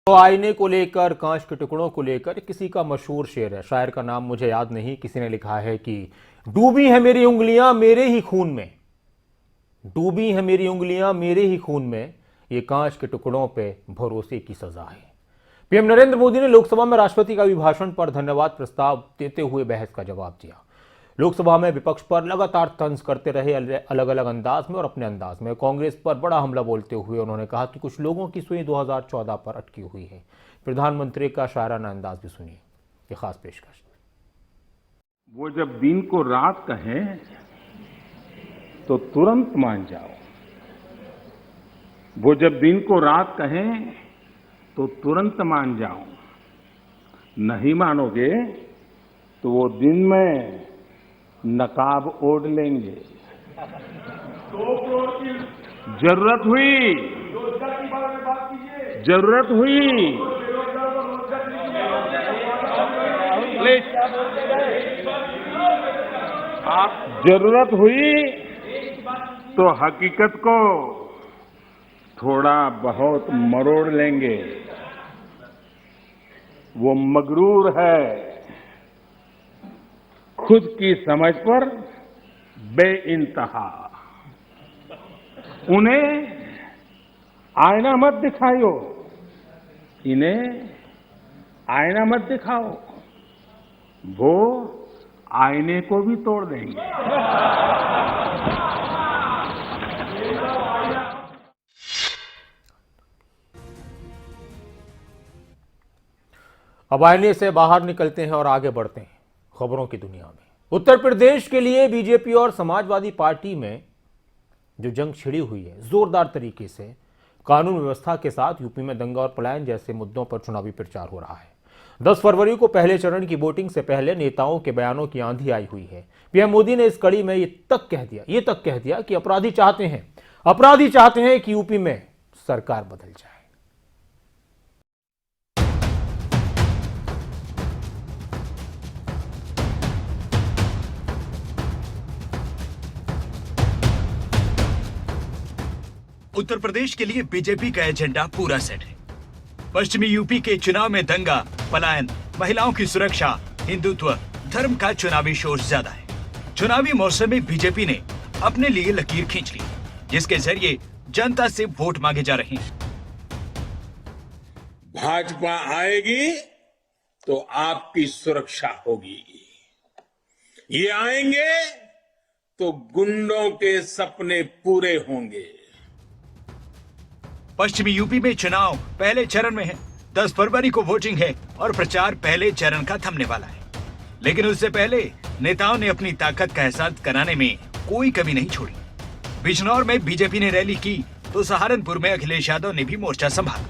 तो आईने को लेकर, कांच के टुकड़ों को लेकर किसी का मशहूर शेर है। शायर का नाम मुझे याद नहीं, किसी ने लिखा है कि डूबी है मेरी उंगलियां मेरे ही खून में, डूबी है मेरी उंगलियां मेरे ही खून में, ये कांच के टुकड़ों पे भरोसे की सजा है। पीएम नरेंद्र मोदी ने लोकसभा में राष्ट्रपति का अभिभाषण पर धन्यवाद प्रस्ताव देते हुए बहस का जवाब दिया। लोकसभा में विपक्ष पर लगातार तंज करते रहे, अलग अलग अंदाज में और अपने अंदाज में। कांग्रेस पर बड़ा हमला बोलते हुए उन्होंने कहा कि कुछ लोगों की सुई 2014 पर अटकी हुई है। प्रधानमंत्री का शायराना अंदाज भी सुनिए, ये खास पेशकश। वो जब दिन को रात कहें तो तुरंत मान जाओ, वो जब दिन को रात कहें तो तुरंत मान जाओ, नहीं मानोगे तो वो दिन में नकाब ओढ़ लेंगे। जरूरत हुई, जरूरत हुई, आप जरूरत हुई तो हकीकत को थोड़ा बहुत मरोड़ लेंगे। वो मगरूर है, खुद की समझ पर बेइंतहा। उन्हें आईना मत दिखाओ, इन्हें आईना मत दिखाओ, वो आईने को भी तोड़ देंगे। अब आईने से बाहर निकलते हैं और आगे बढ़ते हैं खबरों की दुनिया में। उत्तर प्रदेश के लिए बीजेपी और समाजवादी पार्टी में जो जंग छिड़ी हुई है, जोरदार तरीके से कानून व्यवस्था के साथ यूपी में दंगा और पलायन जैसे मुद्दों पर चुनावी प्रचार हो रहा है। 10 फरवरी को पहले चरण की वोटिंग से पहले नेताओं के बयानों की आंधी आई हुई है। पीएम मोदी ने इस कड़ी में ये तक कह दिया कि अपराधी चाहते हैं कि यूपी में सरकार बदल जाए। उत्तर प्रदेश के लिए बीजेपी का एजेंडा पूरा सेट है। पश्चिमी यूपी के चुनाव में दंगा, पलायन, महिलाओं की सुरक्षा, हिंदुत्व, धर्म का चुनावी शोर ज्यादा है। चुनावी मौसम में बीजेपी ने अपने लिए लकीर खींच ली, जिसके जरिए जनता से वोट मांगे जा रहे हैं। भाजपा आएगी तो आपकी सुरक्षा होगी, ये आएंगे तो गुंडों के सपने पूरे होंगे। पश्चिमी यूपी में चुनाव पहले चरण में है। 10 फरवरी को वोटिंग है और प्रचार पहले चरण का थमने वाला है। लेकिन उससे पहले नेताओं ने अपनी ताकत का एहसास कराने में कोई कमी नहीं छोड़ी। बिजनौर में बीजेपी ने रैली की तो सहारनपुर में अखिलेश यादव ने भी मोर्चा संभाला।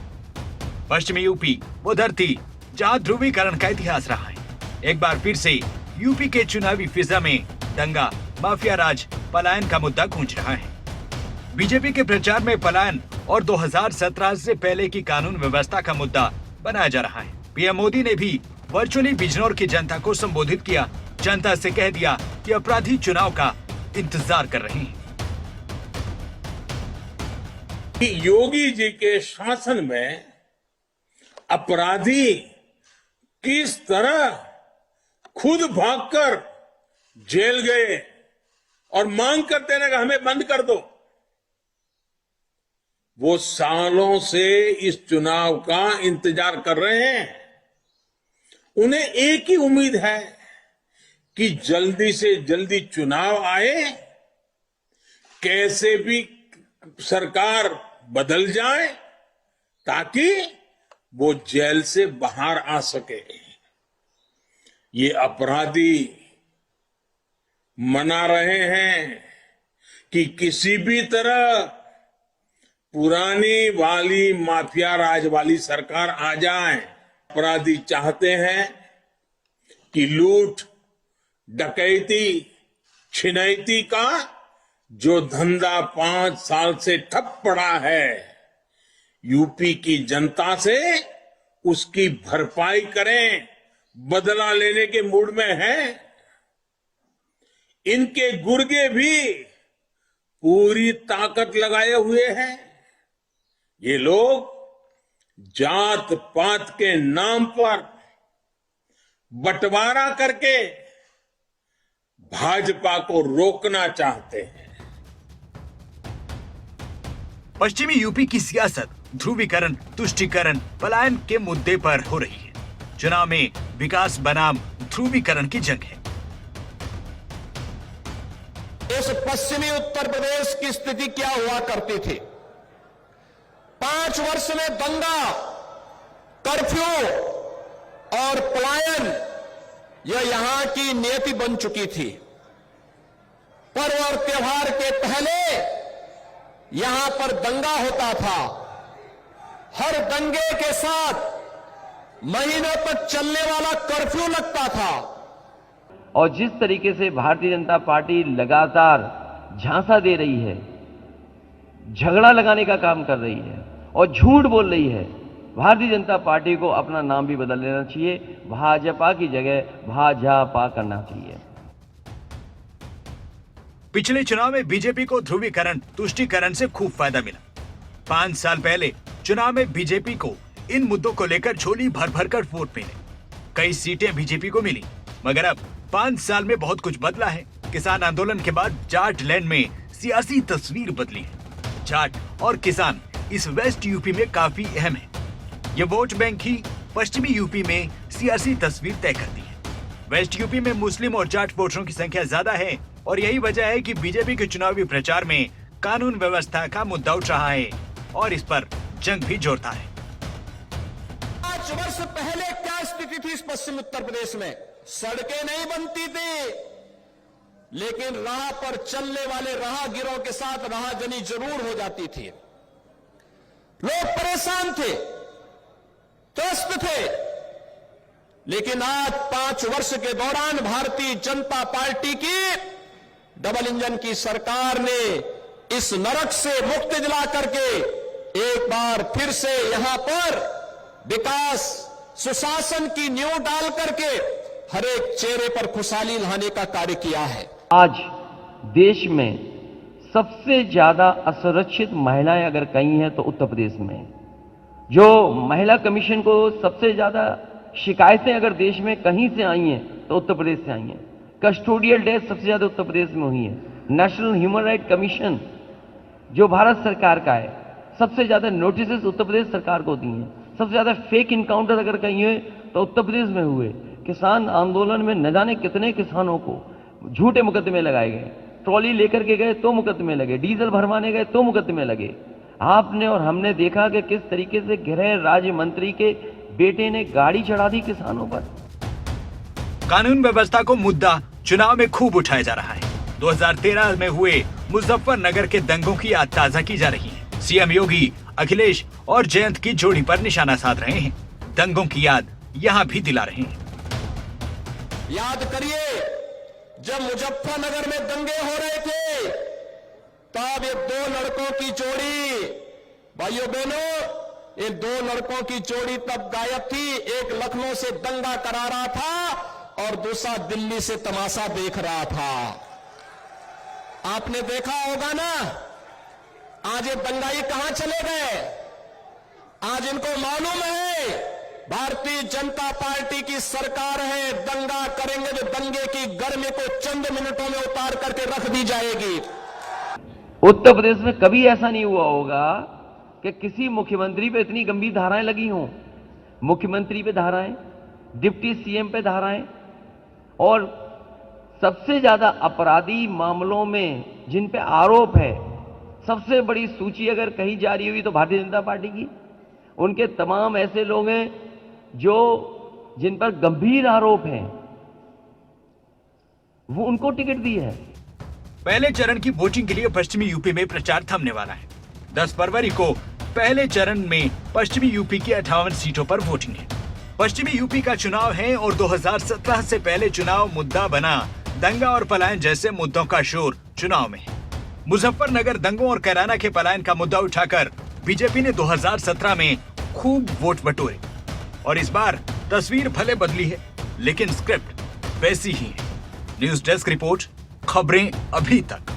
पश्चिमी यूपी वो धरती जहां ध्रुवीकरण का इतिहास रहा है। एक बार फिर से यूपी के चुनावी फिजा में दंगा, माफिया राज, पलायन का मुद्दा गूंज रहा है। बीजेपी के प्रचार में पलायन और 2017 से पहले की कानून व्यवस्था का मुद्दा बनाया जा रहा है। पीएम मोदी ने भी वर्चुअली बिजनौर की जनता को संबोधित किया। जनता से कह दिया कि अपराधी चुनाव का इंतजार कर रहे हैं। योगी जी के शासन में अपराधी किस तरह खुद भागकर जेल गए और मांग करते रहे कि हमें बंद कर दो। वो सालों से इस चुनाव का इंतजार कर रहे हैं। उन्हें एक ही उम्मीद है कि जल्दी से जल्दी चुनाव आए, कैसे भी सरकार बदल जाए ताकि वो जेल से बाहर आ सके। ये अपराधी मना रहे हैं कि किसी भी तरह पुरानी वाली माफिया राज वाली सरकार आ जाए। अपराधी चाहते हैं कि लूट, डकैती, छिनैती का जो धंधा 5 साल से ठप पड़ा है, यूपी की जनता से उसकी भरपाई करें, बदला लेने के मूड में हैं। इनके गुर्गे भी पूरी ताकत लगाए हुए हैं। ये लोग जात पात के नाम पर बंटवारा करके भाजपा को रोकना चाहते हैं। पश्चिमी यूपी की सियासत ध्रुवीकरण, तुष्टीकरण, पलायन के मुद्दे पर हो रही है। चुनाव में विकास बनाम ध्रुवीकरण की जंग है। इस पश्चिमी उत्तर प्रदेश की स्थिति क्या हुआ करती थी? 5 वर्ष में दंगा, कर्फ्यू और पलायन यह यहां की नीति बन चुकी थी। पर्व और त्योहार के पहले यहां पर दंगा होता था। हर दंगे के साथ महीनों तक चलने वाला कर्फ्यू लगता था। और जिस तरीके से भारतीय जनता पार्टी लगातार झांसा दे रही है, झगड़ा लगाने का काम कर रही है और झूठ बोल रही है, भारतीय जनता पार्टी को अपना नाम भी बदल लेना चाहिए। भाजपा की जगह भाजपा करना चाहिए। पिछले चुनाव में बीजेपी को ध्रुवीकरण, तुष्टीकरण से खूब फायदा मिला। 5 साल पहले चुनाव में बीजेपी को इन मुद्दों को लेकर झोली भर भर कर वोट मिले। कई सीटें बीजेपी को मिली, मगर अब 5 साल में बहुत कुछ बदला है। किसान आंदोलन के बाद जाट लैंड में सियासी तस्वीर बदली है। जाट और किसान इस वेस्ट यूपी में काफी अहम है। ये वोट बैंक ही पश्चिमी यूपी में सियासी तस्वीर तय करती है। वेस्ट यूपी में मुस्लिम और जाट वोटरों की संख्या ज्यादा है और यही वजह है कि बीजेपी के चुनावी प्रचार में कानून व्यवस्था का मुद्दा उठ रहा है और इस पर जंग भी जोड़ता है। 5 वर्ष पहले क्या स्थिति थी इस पश्चिम उत्तर प्रदेश में? सड़कें नहीं बनती थी, लेकिन राह पर चलने वाले राहगीरों के साथ राहजनी जरूर हो जाती थी। लोग परेशान थे, त्रस्त थे, लेकिन आज 5 वर्ष के दौरान भारतीय जनता पार्टी की डबल इंजन की सरकार ने इस नरक से मुक्ति दिला करके एक बार फिर से यहां पर विकास, सुशासन की नींव डाल करके हर एक चेहरे पर खुशहाली लाने का कार्य किया है। आज देश में सबसे ज्यादा असुरक्षित महिलाएं अगर कहीं हैं तो उत्तर प्रदेश में। जो महिला कमीशन को सबसे ज्यादा शिकायतें अगर देश में कहीं से आई हैं तो उत्तर प्रदेश से आई हैं। कस्टोडियल डेथ सबसे ज्यादा उत्तर प्रदेश में हुई है। नेशनल ह्यूमन राइट कमीशन जो भारत सरकार का है, सबसे ज्यादा नोटिस उत्तर प्रदेश सरकार को दी हैं। सबसे ज्यादा फेक इनकाउंटर अगर कहीं हुए तो उत्तर प्रदेश में हुए। किसान आंदोलन में न जाने कितने किसानों को झूठे मुकदमे लगाए गए। ट्रॉली लेकर के गए तो मुकदमे लगे, डीजल भरवाने गए तो मुकदमे लगे। आपने और हमने देखा कि किस तरीके से गृह राज्य मंत्री के बेटे ने गाड़ी चढ़ा दी किसानों पर। कानून व्यवस्था को मुद्दा चुनाव में खूब उठाया जा रहा है। 2013 में हुए मुजफ्फरनगर के दंगों की याद ताजा की जा रही है। सीएम योगी अखिलेश और जयंत की जोड़ी पर निशाना साध रहे हैं। दंगों की याद यहाँ भी दिला रहे हैं। याद करिए, जब मुजफ्फरनगर में दंगे हो रहे थे तब ये 2 लड़कों की जोड़ी, भाइयों बहनों, ये 2 लड़कों की जोड़ी तब गायब थी। एक लखनऊ से दंगा करा रहा था और दूसरा दिल्ली से तमाशा देख रहा था। आपने देखा होगा ना, आज ये दंगाई कहां चले गए? आज इनको मालूम है भारतीय जनता पार्टी की सरकार है, दंगा करेंगे तो दंगे की गर्मी को चंद मिनटों में उतार करके रख दी जाएगी। उत्तर प्रदेश में कभी ऐसा नहीं हुआ होगा कि किसी मुख्यमंत्री पे इतनी गंभीर धाराएं लगी हों। मुख्यमंत्री पे धाराएं, डिप्टी सीएम पे धाराएं, और सबसे ज्यादा अपराधी मामलों में जिन पे आरोप है, सबसे बड़ी सूची अगर कहीं जारी हुई तो भारतीय जनता पार्टी की। उनके तमाम ऐसे लोग हैं जो जिन पर गंभीर आरोप हैं, वो उनको टिकट दी है। पहले चरण की वोटिंग के लिए पश्चिमी यूपी में प्रचार थमने वाला है। 10 फरवरी को पहले चरण में पश्चिमी यूपी की 58 सीटों पर वोटिंग है। पश्चिमी यूपी का चुनाव है और 2017 से पहले चुनाव मुद्दा बना दंगा और पलायन जैसे मुद्दों का शोर चुनाव में है। मुजफ्फरनगर दंगों और कैराना के पलायन का मुद्दा उठाकर बीजेपी ने 2017 में खूब वोट बटोरे और इस बार तस्वीर भले बदली है, लेकिन स्क्रिप्ट वैसी ही है। न्यूज डेस्क रिपोर्ट, खबरें अभी तक।